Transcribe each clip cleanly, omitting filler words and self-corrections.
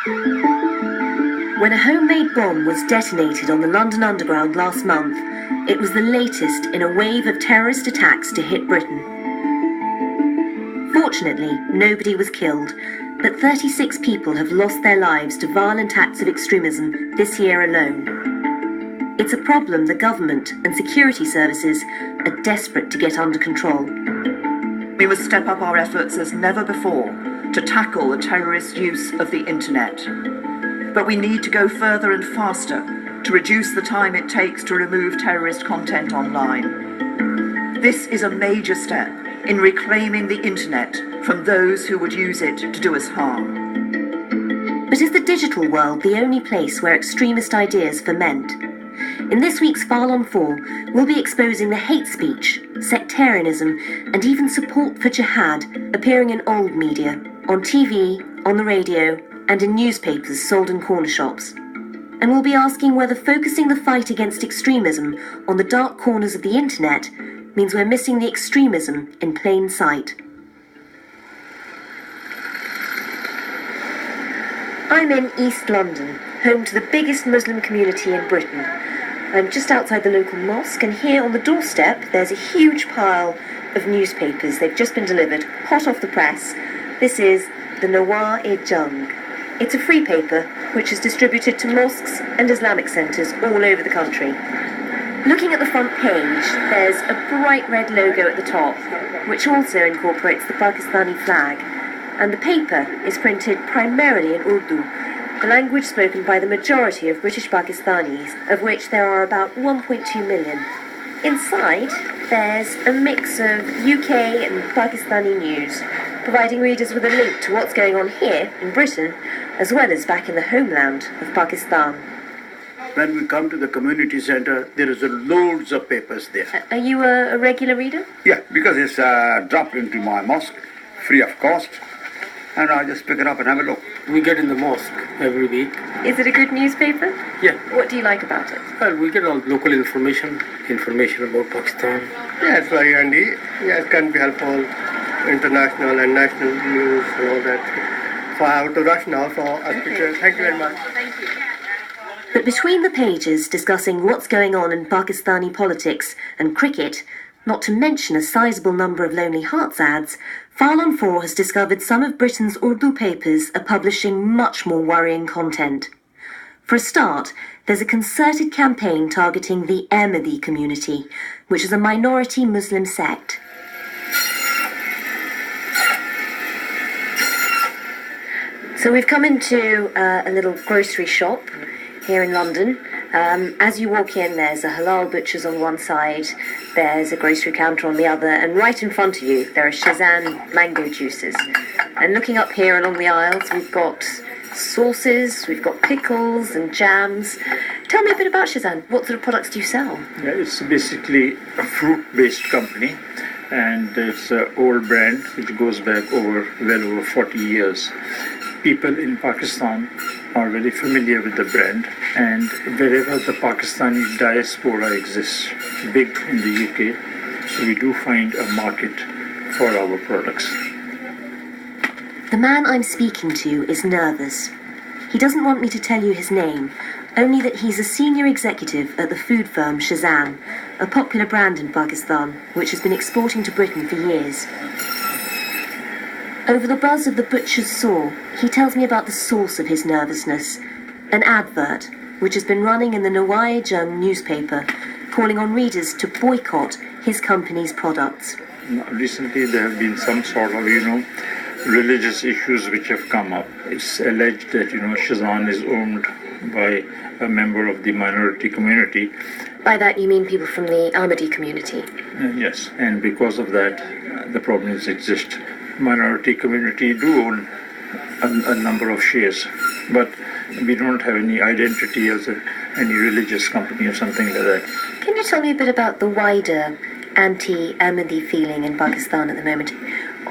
When a homemade bomb was detonated on the London Underground last month, it was the latest in a wave of terrorist attacks to hit Britain. Fortunately, nobody was killed, but 36 people have lost their lives to violent acts of extremism this year alone. It's a problem the government and security services are desperate to get under control. We must step up our efforts as never before to tackle the terrorist use of the internet. But we need to go further and faster to reduce the time it takes to remove terrorist content online. This is a major step in reclaiming the internet from those who would use it to do us harm. But is the digital world the only place where extremist ideas ferment? In this week's File on 4, we'll be exposing the hate speech, sectarianism, and even support for jihad appearing in old media, on TV, on the radio, and in newspapers sold in corner shops. And we'll be asking whether focusing the fight against extremism on the dark corners of the internet means we're missing the extremism in plain sight. I'm in East London, home to the biggest Muslim community in Britain. I'm just outside the local mosque, and here on the doorstep there's a huge pile of newspapers. They've just been delivered, hot off the press. This is the Nawar-e-Jung. It's a free paper which is distributed to mosques and Islamic centres all over the country. Looking at the front page, there's a bright red logo at the top, which also incorporates the Pakistani flag. And the paper is printed primarily in Urdu, the language spoken by the majority of British Pakistanis, of which there are about 1.2 million. Inside, there's a mix of UK and Pakistani news, providing readers with a link to what's going on here in Britain, as well as back in the homeland of Pakistan. When we come to the community center, there is loads of papers there. Are you a regular reader? Yeah, because it's dropped into my mosque, free of cost, and I just pick it up and have a look. We get in the mosque every week. Is it a good newspaper? Yeah. What do you like about it? Well, we get all local information about Pakistan. Yeah, it's very handy. Yeah, it can be helpful. International and national news and all that. So I have to rush now, so I'll speak to you. Thank you very much. Thank you. But between the pages discussing what's going on in Pakistani politics and cricket, not to mention a sizable number of Lonely Hearts ads, File on 4 has discovered some of Britain's Urdu papers are publishing much more worrying content. For a start, there's a concerted campaign targeting the Ahmadiyya community, which is a minority Muslim sect. So we've come into a little grocery shop here in London. As you walk in, there's a halal butcher's on one side, there's a grocery counter on the other, and right in front of you there are Shazan mango juices. And looking up here along the aisles, we've got sauces, we've got pickles and jams. Tell me a bit about Shazan. What sort of products do you sell? Yeah, it's basically a fruit-based company, and it's an old brand which goes back well over 40 years. People in Pakistan are very familiar with the brand, and wherever the Pakistani diaspora exists, big in the UK, we do find a market for our products. The man I'm speaking to is nervous. He doesn't want me to tell you his name, only that he's a senior executive at the food firm Shazan, a popular brand in Pakistan, which has been exporting to Britain for years. Over the buzz of the butcher's saw, he tells me about the source of his nervousness, an advert which has been running in the Nawar-e-Jung newspaper, calling on readers to boycott his company's products. Recently there have been some sort of, religious issues which have come up. It's alleged that, Shazan is owned by a member of the minority community. By that you mean people from the Ahmadiyya community? Yes, and because of that, the problems exist. Minority community do own a number of shares, but we don't have any identity as any religious company or something like that. Can you tell me a bit about the wider anti-Ahmadi feeling in Pakistan at the moment?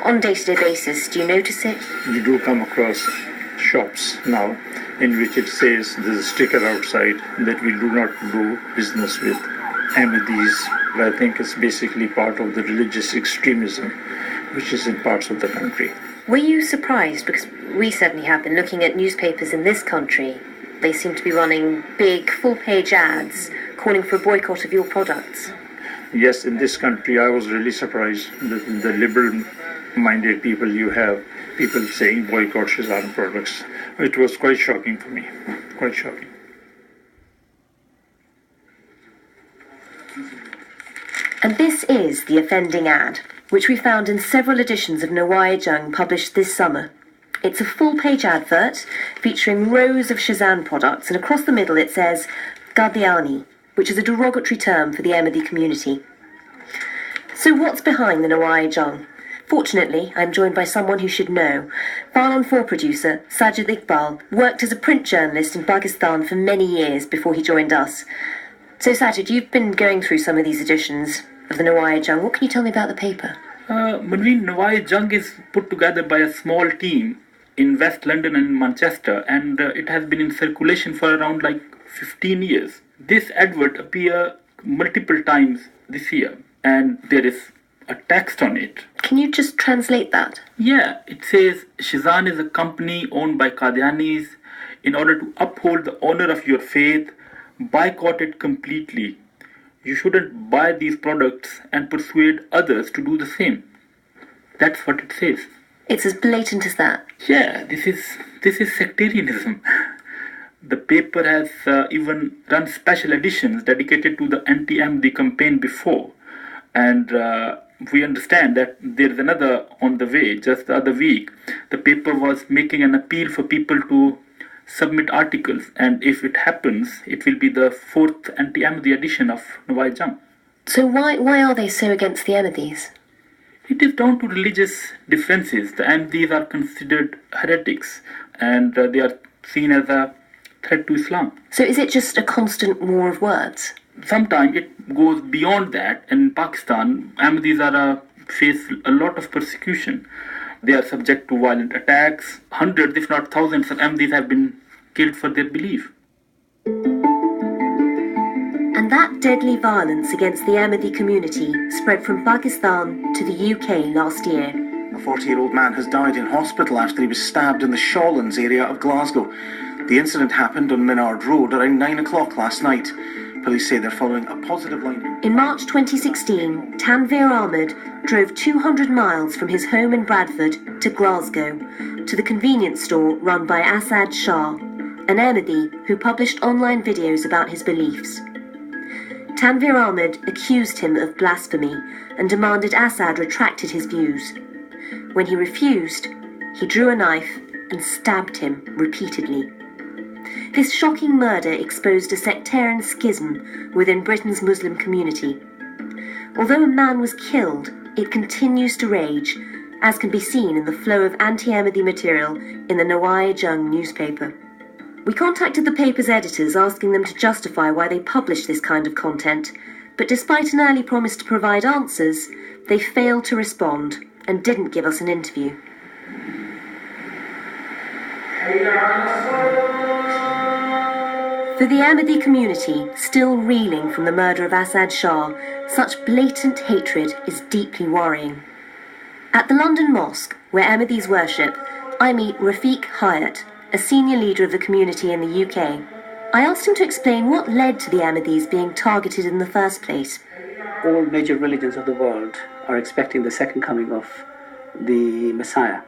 On a day-to-day basis, do you notice it? We do come across shops now in which it says, there's a sticker outside, that we do not do business with Ahmadis. I think it's basically part of the religious extremism which is in parts of the country. Were you surprised? Because we certainly have been looking at newspapers in this country. They seem to be running big, full-page ads calling for a boycott of your products. Yes, in this country, I was really surprised. The liberal-minded people you have, people saying boycott Shazam products. It was quite shocking for me, quite shocking. And this is the offending ad, which we found in several editions of Nawai Jung published this summer. It's a full-page advert featuring rows of Shazam products, and across the middle it says Qadiani, which is a derogatory term for the Ahmadi community. So what's behind the Nawai Jung? Fortunately, I'm joined by someone who should know. File on 4 producer Sajid Iqbal worked as a print journalist in Pakistan for many years before he joined us. So Sajid, you've been going through some of these editions of the Nawai Jung. What can you tell me about the paper? Manveen, Nawai Jung is put together by a small team in West London and Manchester, and it has been in circulation for around 15 years. This advert appears multiple times this year, and there is a text on it. Can you just translate that? Yeah, it says Shazan is a company owned by Qadianis. In order to uphold the honor of your faith, boycott it completely. You shouldn't buy these products and persuade others to do the same. That's what it says. It's as blatant as that. Yeah, this is sectarianism. The paper has even run special editions dedicated to the anti-Ahmadi campaign before. And we understand that there is another on the way. Just the other week, the paper was making an appeal for people to submit articles. And if it happens, it will be the 4th anti-Ahmadi edition of Nawai Jung. So why are they so against the Ahmadis? It is down to religious differences. The Ahmadis are considered heretics, and they are seen as a threat to Islam. So is it just a constant war of words? Sometimes it goes beyond that. In Pakistan, Ahmadis face a lot of persecution. They are subject to violent attacks. Hundreds, if not thousands, of Ahmadis have been killed for their belief. And that deadly violence against the Ahmadi community spread from Pakistan to the UK last year. A 40-year-old man has died in hospital after he was stabbed in the Shawlands area of Glasgow. The incident happened on Minard Road around 9 o'clock last night. Police say they're following a positive line. In March 2016, Tanvir Ahmed drove 200 miles from his home in Bradford to Glasgow, to the convenience store run by Asad Shah, an Ahmadi who published online videos about his beliefs. Tanvir Ahmed accused him of blasphemy and demanded Assad retracted his views. When he refused, he drew a knife and stabbed him repeatedly. This shocking murder exposed a sectarian schism within Britain's Muslim community. Although a man was killed, it continues to rage, as can be seen in the flow of anti-Ahmadi material in the Nawai Jung newspaper. We contacted the paper's editors asking them to justify why they published this kind of content, but despite an early promise to provide answers, they failed to respond and didn't give us an interview. For the Ahmadi community, still reeling from the murder of Asad Shah, such blatant hatred is deeply worrying. At the London Mosque, where Ahmadis worship, I meet Rafiq Hyatt, a senior leader of the community in the UK. I asked him to explain what led to the Ahmadis being targeted in the first place. All major religions of the world are expecting the second coming of the Messiah,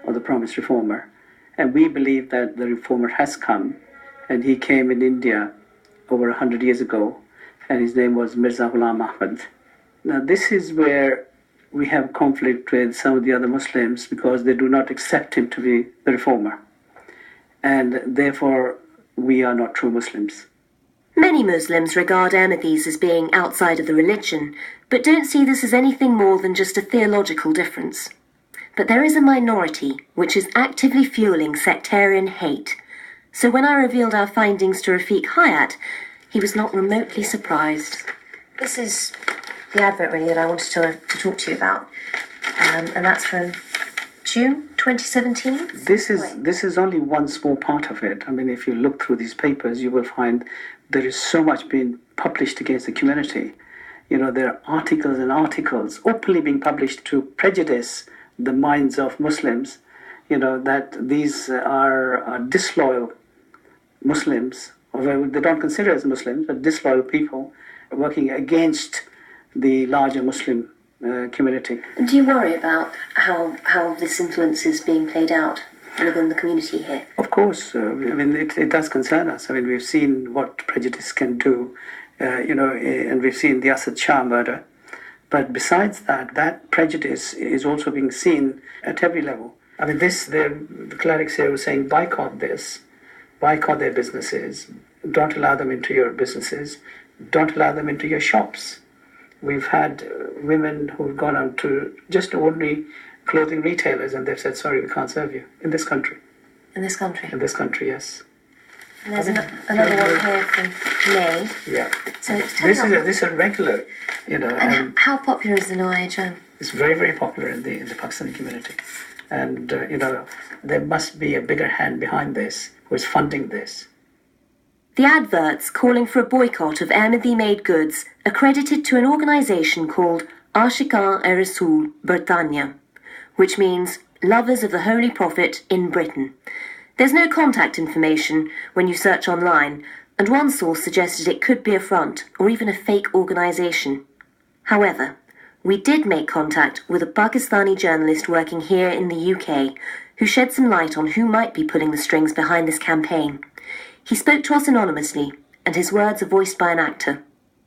or the promised reformer. And we believe that the reformer has come, and he came in India over 100 years ago, and his name was Mirza Ghulam Ahmad. Now this is where we have conflict with some of the other Muslims, because they do not accept him to be the reformer. And therefore, we are not true Muslims. Many Muslims regard Ahmadis as being outside of the religion, but don't see this as anything more than just a theological difference. But there is a minority which is actively fueling sectarian hate. So when I revealed our findings to Rafiq Hyatt, he was not remotely surprised. This is the advert really that I wanted to talk to you about. And that's from June 2017? This is only one small part of it. I mean, if you look through these papers, you will find there is so much being published against the community. You know, there are articles and articles openly being published to prejudice the minds of Muslims, that these are disloyal Muslims, although they don't consider as Muslims, but disloyal people working against the larger Muslim community. Do you worry about how this influence is being played out within the community here? Of course, it does concern us. We've seen what prejudice can do, and we've seen the Asad Shah murder. But besides that, that prejudice is also being seen at every level. The clerics here were saying, boycott this, boycott their businesses, don't allow them into your businesses, don't allow them into your shops. We've had women who've gone on to just ordinary clothing retailers and they've said, sorry, we can't serve you in this country. In this country? In this country, yes. And there's another one here from May. Yeah. So this is a regular, And how popular is the No IHM? It's very, very popular in the Pakistani community. And, there must be a bigger hand behind this who is funding this. The adverts calling for a boycott of Ahmadi-made goods are credited to an organisation called Ashiqan-e-Rasool Britannia, which means Lovers of the Holy Prophet in Britain. There's no contact information when you search online, and one source suggested it could be a front or even a fake organisation. However, we did make contact with a Pakistani journalist working here in the UK who shed some light on who might be pulling the strings behind this campaign. He spoke to us anonymously, and his words are voiced by an actor.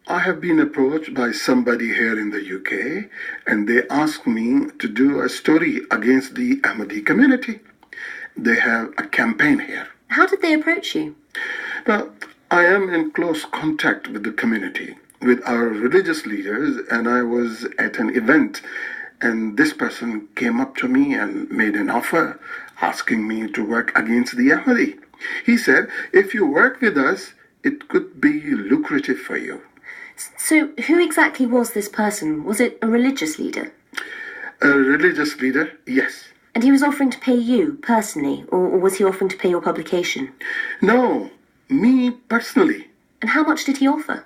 I have been approached by somebody here in the UK, and they asked me to do a story against the Ahmadi community. They have a campaign here. How did they approach you? Now, I am in close contact with the community, with our religious leaders, and I was at an event, and this person came up to me and made an offer, asking me to work against the Ahmadi. He said, if you work with us, it could be lucrative for you. So who exactly was this person? Was it a religious leader? A religious leader, yes. And he was offering to pay you personally, or was he offering to pay your publication? No, me personally. And how much did he offer?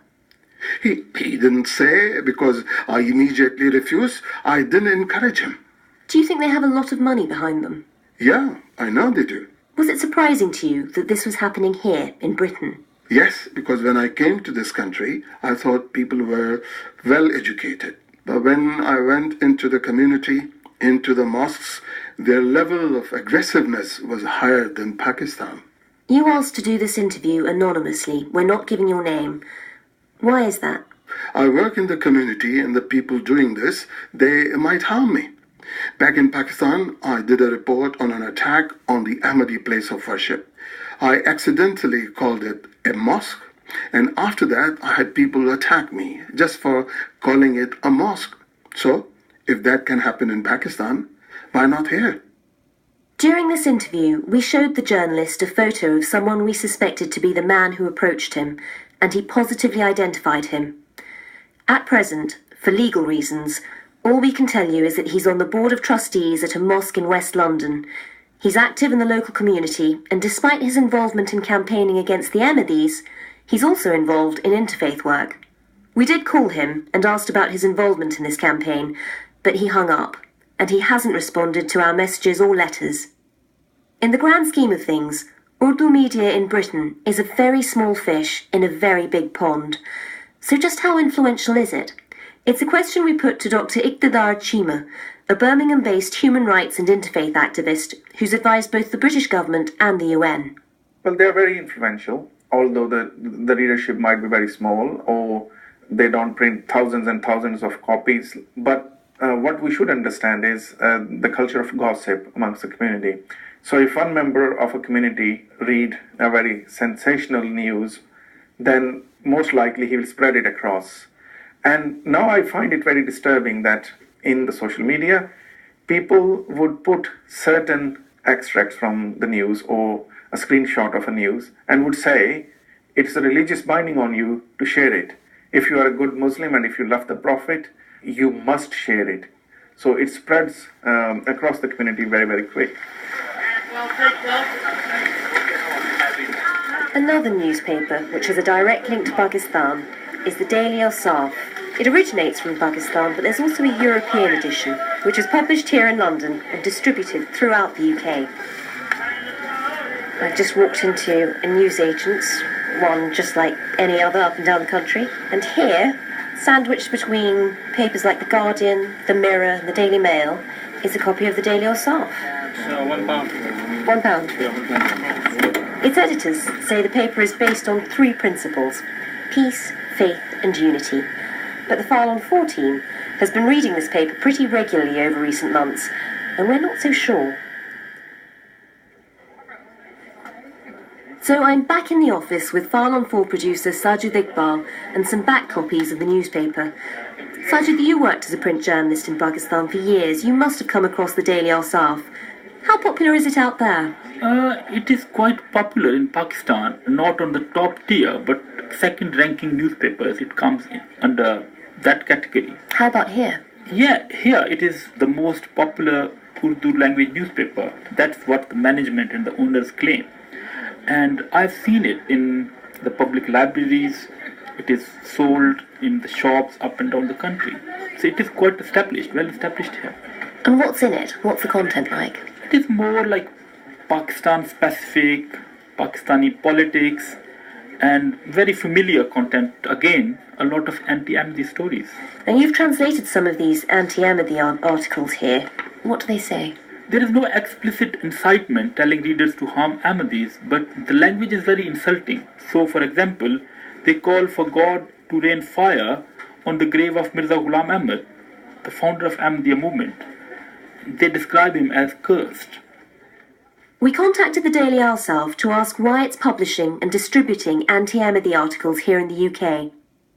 He didn't say, because I immediately refused. I didn't encourage him. Do you think they have a lot of money behind them? Yeah, I know they do. Was it surprising to you that this was happening here in Britain? Yes, because when I came to this country, I thought people were well educated. But when I went into the community, into the mosques, their level of aggressiveness was higher than Pakistan. You asked to do this interview anonymously. We're not giving your name. Why is that? I work in the community, and the people doing this, they might harm me. Back in Pakistan, I did a report on an attack on the Ahmadi place of worship. I accidentally called it a mosque, and after that, I had people attack me just for calling it a mosque. So, if that can happen in Pakistan, why not here? During this interview, we showed the journalist a photo of someone we suspected to be the man who approached him, and he positively identified him. At present, for legal reasons, all we can tell you is that he's on the board of trustees at a mosque in West London. He's active in the local community, and despite his involvement in campaigning against the Ahmadis, he's also involved in interfaith work. We did call him and asked about his involvement in this campaign, but he hung up, and he hasn't responded to our messages or letters. In the grand scheme of things, Urdu media in Britain is a very small fish in a very big pond. So just how influential is it? It's a question we put to Dr. Iqtidar Chima, a Birmingham-based human rights and interfaith activist who's advised both the British government and the UN. Well, they're very influential, although the readership might be very small, or they don't print thousands and thousands of copies. But what we should understand is the culture of gossip amongst the community. So if one member of a community read a very sensational news, then most likely he will spread it across. And now I find it very disturbing that in the social media, people would put certain extracts from the news or a screenshot of a news and would say, it's a religious binding on you to share it. If you are a good Muslim and if you love the Prophet, you must share it. So it spreads across the community very, very quick. Another newspaper, which has a direct link to Pakistan, is the Daily Asaf. It originates from Pakistan, but there's also a European edition, which was published here in London and distributed throughout the UK. I've just walked into a newsagent's, one just like any other up and down the country, and here, sandwiched between papers like The Guardian, The Mirror and The Daily Mail, is a copy of the Daily Osaf. £1. £1. Yeah, £1. Its editors say the paper is based on 3 principles: peace, faith and unity. But the File on 4 team has been reading this paper pretty regularly over recent months, and we're not so sure. So I'm back in the office with File on 4 producer Sajid Iqbal and some back copies of the newspaper. Sajid, you worked as a print journalist in Pakistan for years. You must have come across the Daily Osaf. How popular is it out there? It is quite popular in Pakistan, not on the top tier, but second-ranking newspapers. It comes under that category. How about here? Yeah, here it is the most popular Urdu language newspaper. That's what the management and the owners claim. And I've seen it in the public libraries. It is sold in the shops up and down the country. So it is quite established, well established here. And what's in it? What's the content like? It is more like Pakistan-specific, Pakistani politics, and very familiar content. Again, a lot of anti-Ahmadi stories. And you've translated some of these anti-Ahmadi articles here. What do they say? There is no explicit incitement telling readers to harm Ahmadis, but the language is very insulting. So, for example, they call for God to rain fire on the grave of Mirza Ghulam Ahmad, the founder of Ahmadiyya movement. They describe him as cursed. We contacted the Daily Osaf to ask why it's publishing and distributing anti-Ahmadi articles here in the UK.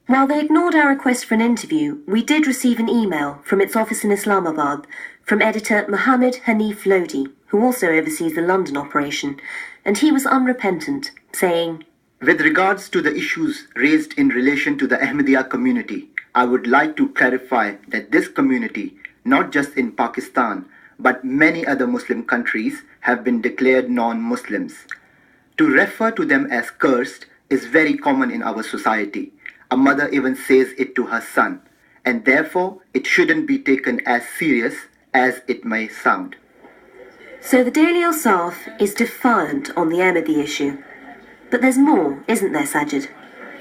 While they ignored our request for an interview, we did receive an email from its office in Islamabad from editor Mohammed Hanif Lodi, who also oversees the London operation, and he was unrepentant, saying, "With regards to the issues raised in relation to the Ahmadiyya community, I would like to clarify that this community, not just in Pakistan, but many other Muslim countries, have been declared non-Muslims. To refer to them as cursed is very common in our society. A mother even says it to her son, and therefore it shouldn't be taken as serious as it may sound." So the Daily Osaf is defiant on the Ahmadi issue. But there's more, isn't there, Sajid?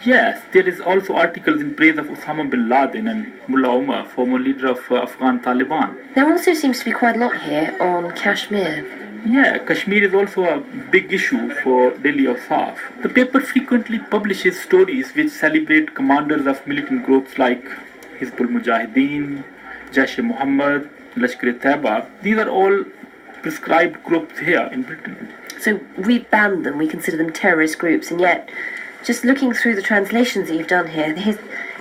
Yes, there is also articles in praise of Osama bin Laden and Mullah Omar, former leader of Afghan Taliban. There also seems to be quite a lot here on Kashmir. Yeah, Kashmir is also a big issue for Daily Osaf. The paper frequently publishes stories which celebrate commanders of militant groups like Hizbul Mujahideen, Jaish-e-Mohammed, Lashkar-e-Taiba. These are all prescribed groups here in Britain. So we've banned them, we consider them terrorist groups, and yet, just looking through the translations that you've done here,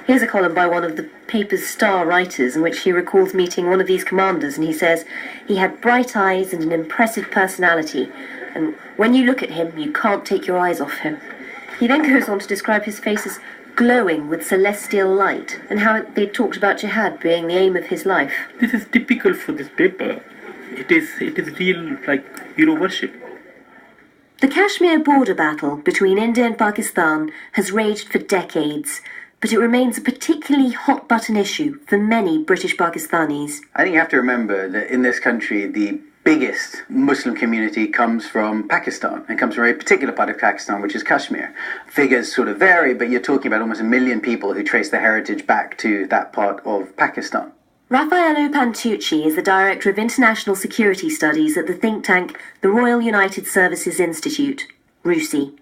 here's a column by one of the paper's star writers in which he recalls meeting one of these commanders, and he says he had bright eyes and an impressive personality, and when you look at him, you can't take your eyes off him. He then goes on to describe his face as glowing with celestial light, and how they talked about jihad being the aim of his life. This is typical for this paper. It is real, like, hero worship. The Kashmir border battle between India and Pakistan has raged for decades, but it remains a particularly hot-button issue for many British Pakistanis. I think you have to remember that in this country, the biggest Muslim community comes from Pakistan. It comes from a very particular part of Pakistan, which is Kashmir. Figures sort of vary, but you're talking about almost 1 million people who trace their heritage back to that part of Pakistan. Raffaello Pantucci is the Director of International Security Studies at the think tank the Royal United Services Institute, RUSI.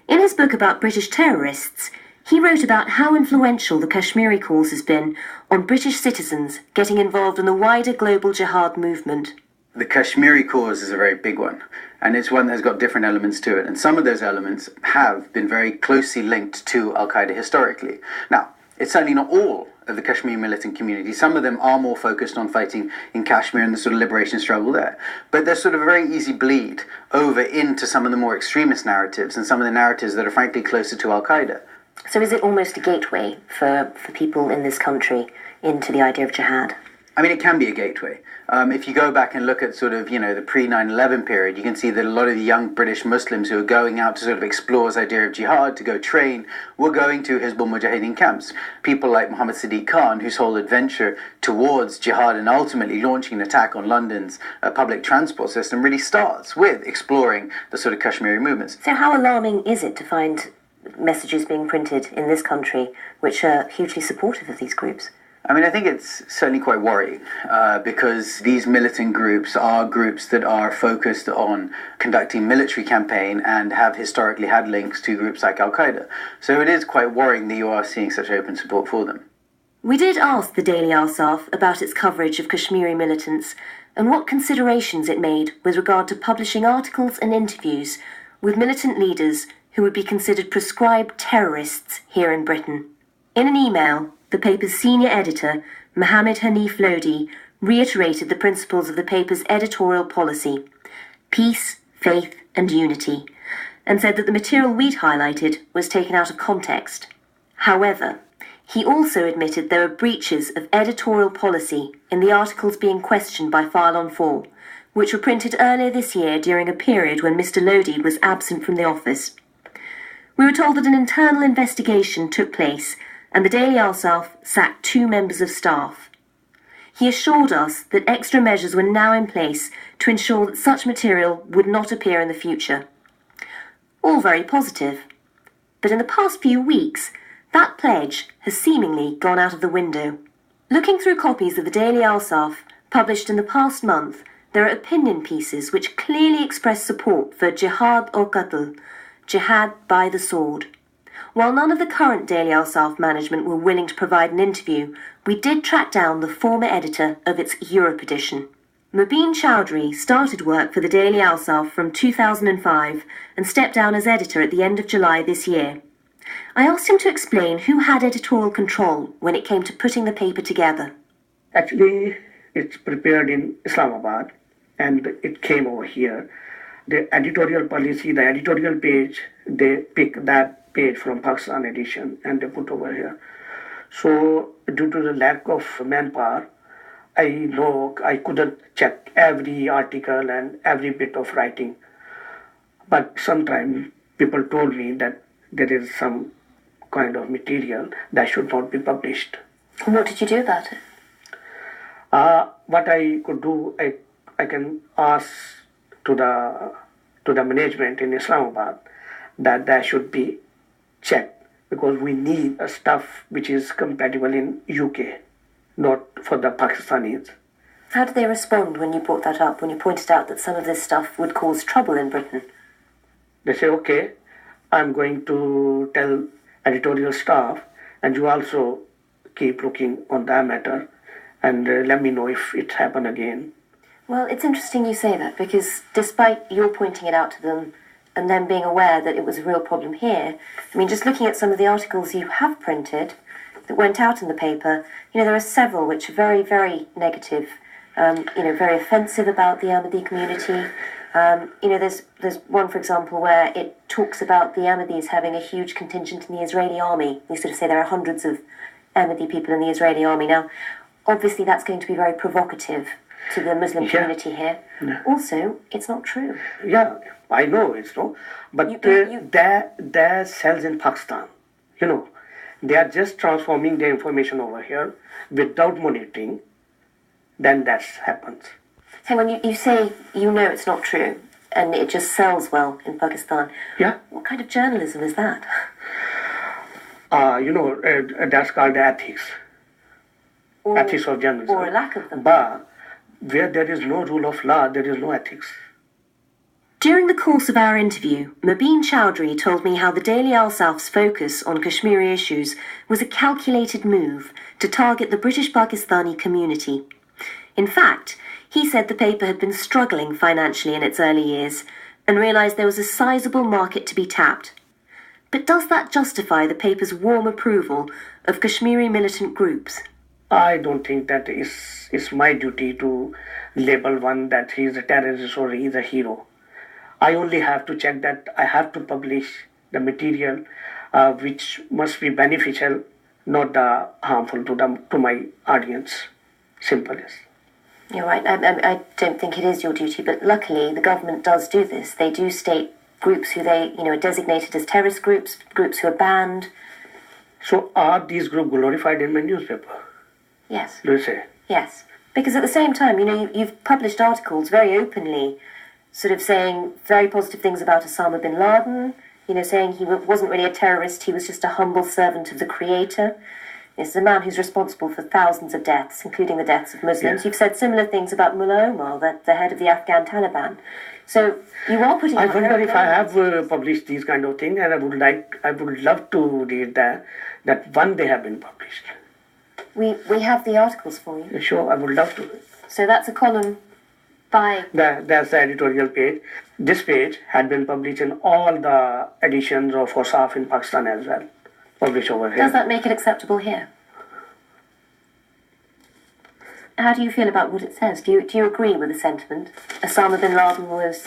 In his book about British terrorists, he wrote about how influential the Kashmiri cause has been on British citizens getting involved in the wider global jihad movement. The Kashmiri cause is a very big one, and it's one that has got different elements to it, and some of those elements have been very closely linked to Al-Qaeda historically. Now, it's certainly not all of the Kashmir militant community. Some of them are more focused on fighting in Kashmir and the sort of liberation struggle there. But there's sort of a very easy bleed over into some of the more extremist narratives and some of the narratives that are frankly closer to Al-Qaeda. So is it almost a gateway for people in this country into the idea of jihad? I mean, it can be a gateway. If you go back and look at sort of, the pre-9/11 period, you can see that a lot of the young British Muslims who are going out to sort of explore this idea of jihad, to go train, were going to Hizbul Mujahideen camps. People like Muhammad Siddiq Khan, whose whole adventure towards jihad and ultimately launching an attack on London's public transport system really starts with exploring the sort of Kashmiri movements. So how alarming is it to find messages being printed in this country which are hugely supportive of these groups? I mean, I think it's certainly quite worrying because these militant groups are groups that are focused on conducting military campaign and have historically had links to groups like Al-Qaeda. So it is quite worrying that you are seeing such open support for them. We did ask the Daily Arsaf about its coverage of Kashmiri militants and what considerations it made with regard to publishing articles and interviews with militant leaders who would be considered prescribed terrorists here in Britain. In an email, the paper's senior editor, Mohammed Hanif Lodi, reiterated the principles of the paper's editorial policy, peace, faith and unity, and said that the material we'd highlighted was taken out of context. However, he also admitted there were breaches of editorial policy in the articles being questioned by File on 4, which were printed earlier this year during a period when Mr. Lodi was absent from the office. We were told that an internal investigation took place and the Daily Arsaf sacked 2 members of staff. He assured us that extra measures were now in place to ensure that such material would not appear in the future. All very positive. But in the past few weeks, that pledge has seemingly gone out of the window. Looking through copies of the Daily Arsaf published in the past month, there are opinion pieces which clearly express support for jihad or qatl, jihad by the sword. While none of the current Daily Arsaf management were willing to provide an interview, we did track down the former editor of its Europe edition. Mubin Chowdhury started work for the Daily Arsaf from 2005 and stepped down as editor at the end of July this year. I asked him to explain who had editorial control when it came to putting the paper together. Actually, it's prepared in Islamabad and it came over here. The editorial policy, the editorial page, they pick that page from Pakistan edition and they put over here. So due to the lack of manpower, I couldn't check every article and every bit of writing. But sometimes people told me that there is some kind of material that should not be published. What did you do about it? What I could do, I can ask to the management in Islamabad that should be checked, because we need a stuff which is compatible in UK, not for the Pakistanis. How did they respond when you brought that up, when you pointed out that some of this stuff would cause trouble in Britain? They say, okay, I'm going to tell editorial staff and you also keep looking on that matter and let me know if it happened again. Well, it's interesting you say that, because despite your pointing it out to them and them being aware that it was a real problem here, I mean, just looking at some of the articles you have printed that went out in the paper, there are several which are very, very negative, very offensive about the Ahmadi community. There's one, for example, where it talks about the Ahmadis having a huge contingent in the Israeli army. You sort of say there are hundreds of Ahmadi people in the Israeli army. Now, obviously that's going to be very provocative to the Muslim community here. Yeah. Also, it's not true. Yeah, I know it's not. But their cells in Pakistan, they are just transforming the information over here without monitoring. Then that happens. Hang on, you say it's not true and it just sells well in Pakistan. Yeah. What kind of journalism is that? That's called ethics. Ethics of journalism. Or a lack of them. But where there is no rule of law, there is no ethics. During the course of our interview, Mubin Chowdhury told me how the Daily Arsaf's focus on Kashmiri issues was a calculated move to target the British Pakistani community. In fact, he said the paper had been struggling financially in its early years and realised there was a sizable market to be tapped. But does that justify the paper's warm approval of Kashmiri militant groups? I don't think that it's my duty to label one that he is a terrorist or he is a hero. I only have to check that I have to publish the material which must be beneficial, not harmful to my audience. Simple as. You're right. I don't think it is your duty, but luckily the government does do this. They do state groups who they, are designated as terrorist groups, groups who are banned. So are these groups glorified in my newspaper? Yes. Do you say? Yes. Because at the same time, you've published articles very openly, sort of saying very positive things about Osama bin Laden, saying he wasn't really a terrorist, he was just a humble servant of the Creator. This is a man who's responsible for thousands of deaths, including the deaths of Muslims. Yes. You've said similar things about Mullah Omar, the head of the Afghan Taliban. So you are putting. I wonder if I have published these kind of things, and I would love to read that one they have been published. We have the articles for you. Sure, I would love to. So that's a column by. That's the editorial page. This page had been published in all the editions of Wasaf in Pakistan as well. Published over here. Does that make it acceptable here? How do you feel about what it says? Do you agree with the sentiment? Osama bin Laden was,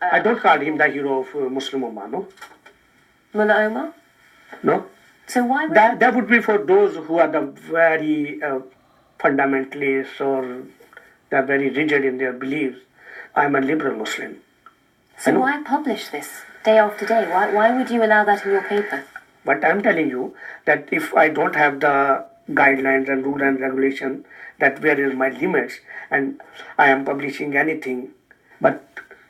I don't call him the hero of Muslim Ummah, no? Mullah Omar? No. So why would that would be for those who are the very fundamentalists or they're very rigid in their beliefs. I'm a liberal Muslim. So why publish this day after day? Why would you allow that in your paper? But I'm telling you that if I don't have the guidelines and rules and regulation, that where is my limits, and I am publishing anything, but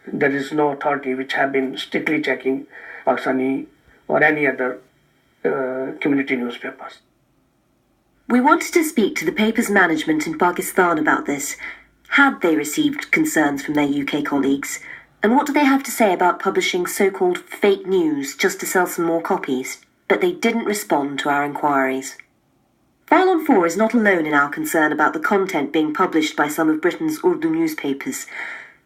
there is no authority which have been strictly checking Pakistani or any other community newspapers. We wanted to speak to the paper's management in Pakistan about this. Had they received concerns from their UK colleagues? And what do they have to say about publishing so-called fake news just to sell some more copies? But they didn't respond to our inquiries. File on 4 is not alone in our concern about the content being published by some of Britain's Urdu newspapers.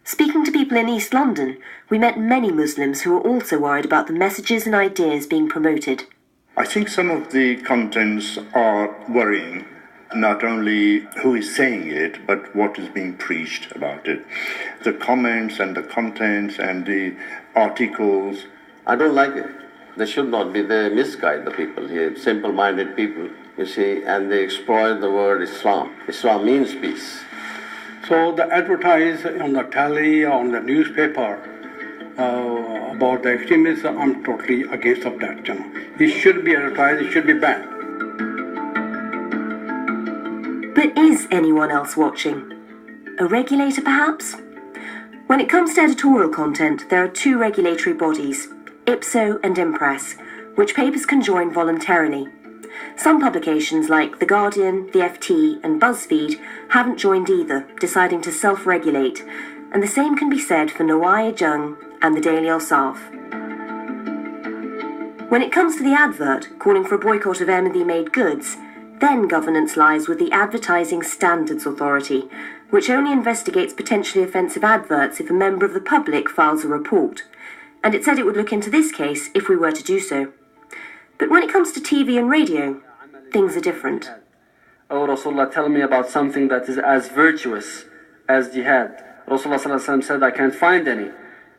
Speaking to people in East London, we met many Muslims who were also worried about the messages and ideas being promoted. I think some of the contents are worrying, not only who is saying it, but what is being preached about it. The comments and the contents and the articles. I don't like it. They should not be. They misguide the people here, simple-minded people, you see, and they exploit the word Islam. Islam means peace. So the advertise on the telly, on the newspaper about the extremism, I'm totally against of that. It should be advertised, it should be banned. But is anyone else watching? A regulator, perhaps? When it comes to editorial content, there are two regulatory bodies, IPSO and Impress, which papers can join voluntarily. Some publications like The Guardian, The FT and BuzzFeed haven't joined either, deciding to self-regulate, and the same can be said for Nawai Jung and the Daily Osaf. When it comes to the advert, calling for a boycott of Ahmadi-made goods, then governance lies with the Advertising Standards Authority, which only investigates potentially offensive adverts if a member of the public files a report. And it said it would look into this case if we were to do so. But when it comes to TV and radio, things are different. Oh, Rasulullah, tell me about something that is as virtuous as jihad. Rasulullah said, I can't find any.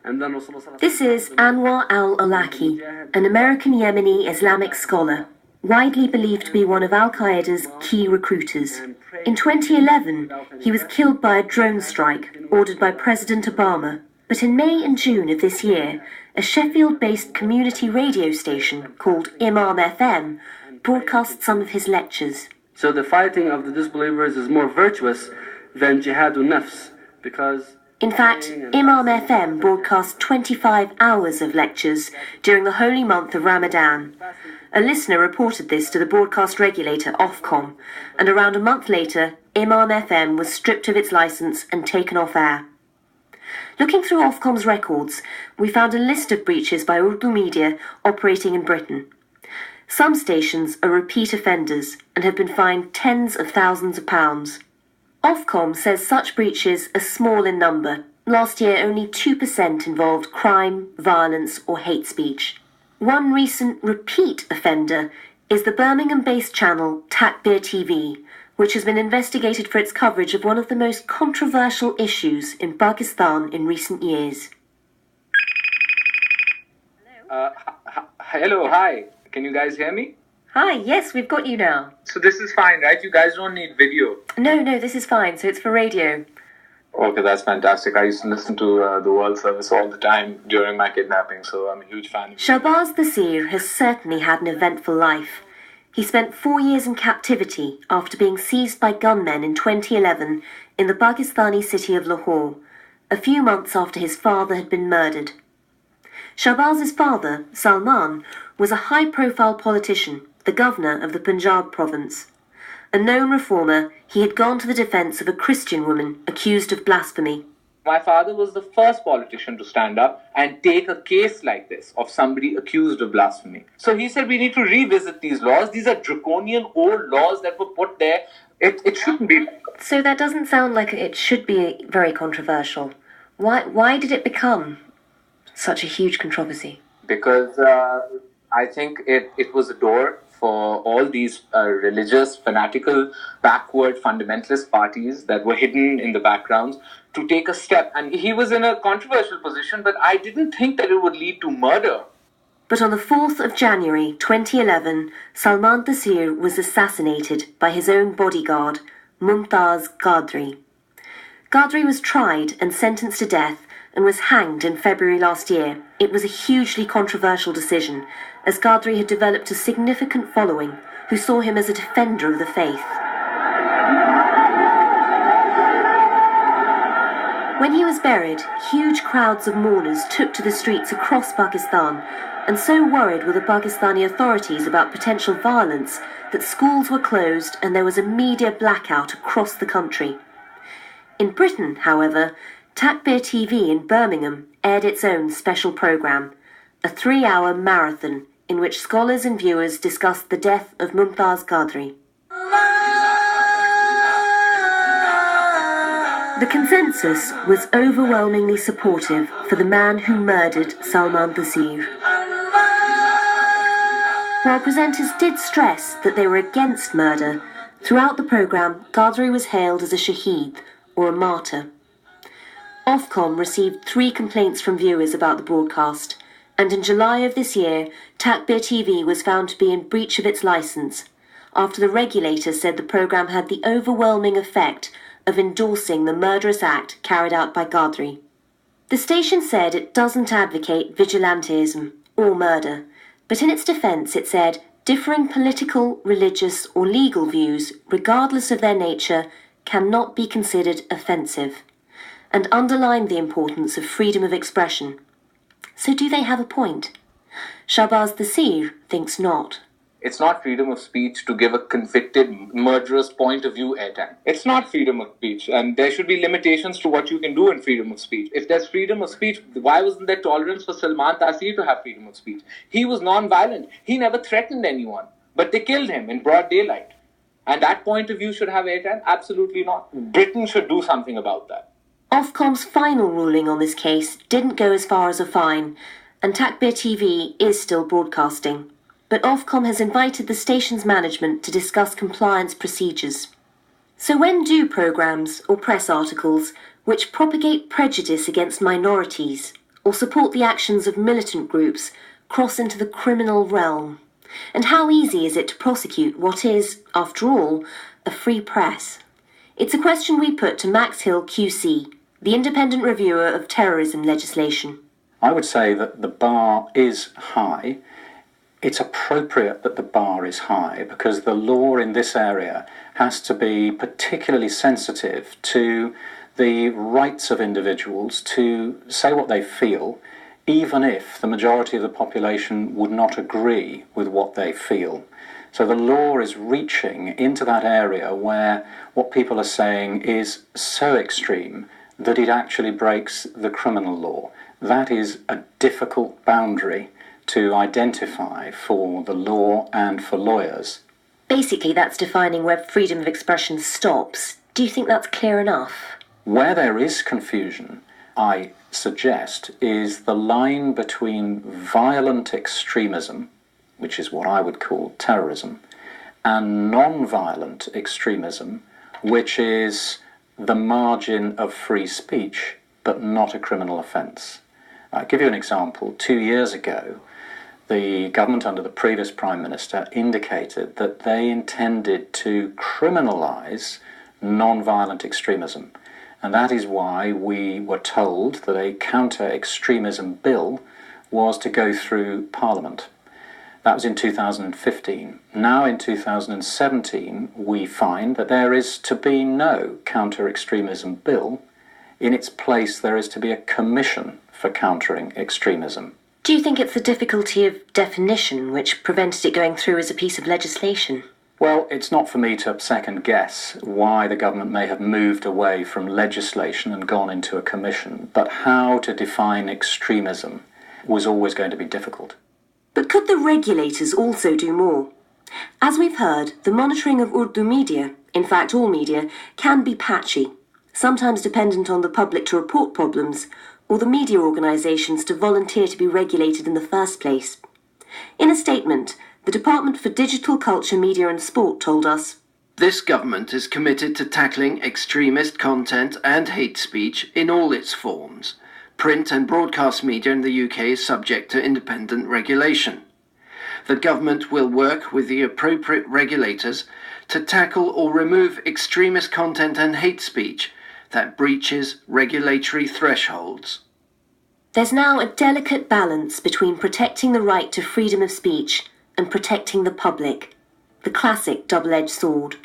And then Rasulullah. This is Anwar al-Awlaki, an American Yemeni Islamic scholar, widely believed to be one of Al-Qaeda's key recruiters. In 2011, he was killed by a drone strike ordered by President Obama. But in May and June of this year, a Sheffield-based community radio station called Imam FM broadcast some of his lectures. So the fighting of the disbelievers is more virtuous than jihadun nafs, because... In fact, Imam FM broadcast 25 hours of lectures during the holy month of Ramadan. A listener reported this to the broadcast regulator Ofcom, and around a month later, Imam FM was stripped of its license and taken off air. Looking through Ofcom's records, we found a list of breaches by Urdu media operating in Britain. Some stations are repeat offenders and have been fined tens of thousands of pounds. Ofcom says such breaches are small in number. Last year, only 2% involved crime, violence or hate speech. One recent repeat offender is the Birmingham-based channel Takbir TV, which has been investigated for its coverage of one of the most controversial issues in Pakistan in recent years. Hello, hi. Can you guys hear me? Hi, yes, we've got you now. So this is fine, right? You guys don't need video. No, this is fine, so it's for radio. Okay, that's fantastic. I used to listen to the World Service all the time during my kidnapping, so I'm a huge fan of you. Shahbaz Nasir has certainly had an eventful life. He spent 4 years in captivity after being seized by gunmen in 2011 in the Pakistani city of Lahore, a few months after his father had been murdered. Shahbaz's father, Salman, was a high-profile politician, the governor of the Punjab province. A known reformer, he had gone to the defense of a Christian woman accused of blasphemy. My father was the first politician to stand up and take a case like this of somebody accused of blasphemy. So he said we need to revisit these laws. These are draconian old laws that were put there. It shouldn't be. So that doesn't sound like it should be very controversial. Why did it become such a huge controversy? Because I think it was a door for all these religious, fanatical, backward, fundamentalist parties that were hidden in the backgrounds to take a step. And he was in a controversial position, but I didn't think that it would lead to murder. But on the 4th of January 2011, Salman Taseer was assassinated by his own bodyguard, Mumtaz Qadri. Qadri was tried and sentenced to death and was hanged in February last year. It was a hugely controversial decision, as Qadri had developed a significant following who saw him as a defender of the faith. When he was buried, huge crowds of mourners took to the streets across Pakistan, and so worried were the Pakistani authorities about potential violence that schools were closed and there was a media blackout across the country. In Britain, however, Takbir TV in Birmingham aired its own special programme, a 3-hour marathon in which scholars and viewers discussed the death of Mumtaz Qadri. The consensus was overwhelmingly supportive for the man who murdered Salman Taseer. While presenters did stress that they were against murder, throughout the programme Qadri was hailed as a shaheed, or a martyr. Ofcom received 3 complaints from viewers about the broadcast, and in July of this year, Takbir TV was found to be in breach of its licence, after the regulator said the programme had the overwhelming effect of endorsing the murderous act carried out by Qadri. The station said it doesn't advocate vigilantism or murder, but in its defence it said differing political, religious or legal views, regardless of their nature, cannot be considered offensive, and underlined the importance of freedom of expression. So do they have a point? Shahbaz Taseer thinks not. It's not freedom of speech to give a convicted murderer's point of view airtime. It's not freedom of speech, and there should be limitations to what you can do in freedom of speech. If there's freedom of speech, why wasn't there tolerance for Salman Taseer to have freedom of speech? He was non-violent. He never threatened anyone, but they killed him in broad daylight. And that point of view should have airtime? Absolutely not. Britain should do something about that. Ofcom's final ruling on this case didn't go as far as a fine, and Takbir TV is still broadcasting. But Ofcom has invited the station's management to discuss compliance procedures. So when do programmes or press articles which propagate prejudice against minorities or support the actions of militant groups cross into the criminal realm? And how easy is it to prosecute what is, after all, a free press? It's a question we put to Max Hill QC, the independent reviewer of terrorism legislation. I would say that the bar is high. It's appropriate that the bar is high because the law in this area has to be particularly sensitive to the rights of individuals to say what they feel, even if the majority of the population would not agree with what they feel. So the law is reaching into that area where what people are saying is so extreme that it actually breaks the criminal law. That is a difficult boundary to identify for the law and for lawyers. Basically, that's defining where freedom of expression stops. Do you think that's clear enough? Where there is confusion, I suggest, is the line between violent extremism, which is what I would call terrorism, and non-violent extremism, which is the margin of free speech, but not a criminal offence. I'll give you an example. 2 years ago, The government under the previous Prime Minister indicated that they intended to criminalise non-violent extremism. And that is why we were told that a counter-extremism bill was to go through Parliament. That was in 2015. Now in 2017, we find that there is to be no counter-extremism bill. In its place, there is to be a commission for countering extremism. Do you think it's the difficulty of definition which prevented it going through as a piece of legislation? Well, it's not for me to second guess why the government may have moved away from legislation and gone into a commission, but how to define extremism was always going to be difficult. But could the regulators also do more? As we've heard, the monitoring of Urdu media, in fact all media, can be patchy, sometimes dependent on the public to report problems, or the media organisations to volunteer to be regulated in the first place. In a statement, the Department for Digital Culture, Media and Sport told us, "This government is committed to tackling extremist content and hate speech in all its forms. Print and broadcast media in the UK is subject to independent regulation. The government will work with the appropriate regulators to tackle or remove extremist content and hate speech that breaches regulatory thresholds." There's now a delicate balance between protecting the right to freedom of speech and protecting the public, the classic double-edged sword.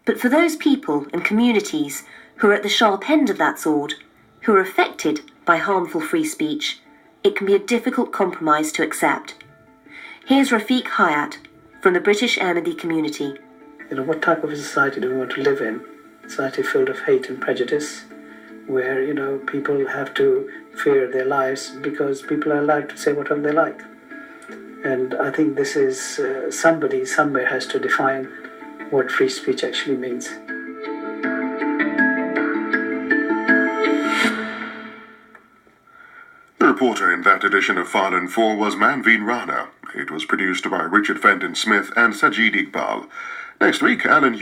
But for those people and communities who are at the sharp end of that sword, who are affected by harmful free speech, it can be a difficult compromise to accept. Here's Rafiq Hayat from the British Ahmadiyya community. What type of a society do we want to live in? A society filled of hate and prejudice, where, people have to fear their lives because people are allowed to say whatever they like. And I think this is somebody somewhere has to define what free speech actually means. The reporter in that edition of File and 4 was Manveen Rana. It was produced by Richard Fenton Smith and Sajid Iqbal. Next week, Alan